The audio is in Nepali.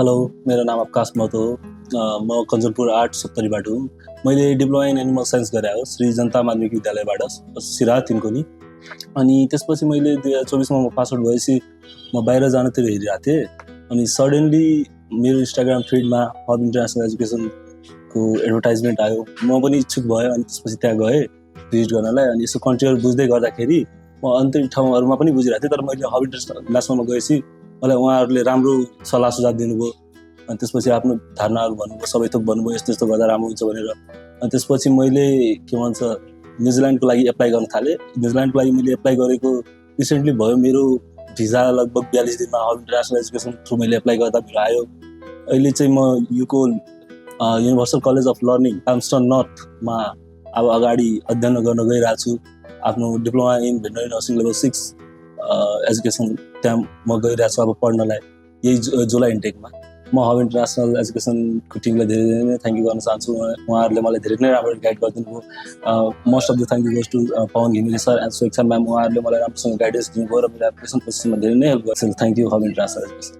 हेलो, मेरो नाम आकाश महतो हो। म कञ्चनपुर 870बाट हुँ। मैले डिप्लोमा इन एनिमल साइन्स गरेँ हो श्री जनता माध्यमिक विद्यालयबाट सिराहा तिनकोनी। अनि त्यसपछि मैले 2024मा म पास आउट भएपछि म बाहिर जानतिर हेरिरहेको थिएँ। अनि सडनली मेरो इन्स्टाग्राम फिडमा हब इन्टरनेसनल एजुकेसनको एडभर्टाइजमेन्ट आयो। म पनि इच्छुक भएँ अनि त्यसपछि त्यहाँ गएँ भिजिट गर्नलाई। अनि यसो कन्ट्रीहरू बुझ्दै गर्दाखेरि म अन्य ठाउँहरूमा पनि बुझिरहेको थिएँ, तर मैले हब इन्टरनेसनलमा गएपछि मलाई उहाँहरूले राम्रो सल्लाह सुझाव दिनुभयो। अनि त्यसपछि आफ्नो धारणाहरू भन्नुभयो, सबै थोक भन्नुभयो, यस्तो यस्तो गर्दा राम्रो हुन्छ भनेर। अनि त्यसपछि मैले के भन्छ न्युजिल्यान्डको लागि एप्लाई गर्न थालेँ। न्युजिल्यान्डको लागि मैले एप्लाई गरेको रिसेन्टली भयो। मेरो भिजा लगभग 42 दिनमा हब इन्टरनेसनल एजुकेसन थ्रु मैले एप्लाई गर्दा मेरो आयो। अहिले चाहिँ म युको universal college of learning Amsterdam नर्थमा अब अगाडि अध्ययन गर्न गइरहेको छु। आफ्नो diploma in veterinary nursing level 6 education त्यहाँ म गइरहेको छु अब पढ्नलाई, यही जुलाई इन्टेकमा। म हब इन्टरनेसनल एजुकेसनको टिमलाई धेरै नै थ्याङ्क यू गर्न चाहन्छु। उहाँहरूले मलाई धेरै नै राम्रो गाइड गरिदिनु भयो। Most of the thank you goes to Pawan Ghimire sir and Subeksha ma'am. उहाँहरूले मलाई राम्रोसँग गाइडेन्स दिनुभयो र मेरो एप्लिकेसन प्रोसेसमा धेरै नै हेल्प गर्छ। Thank you hub international education.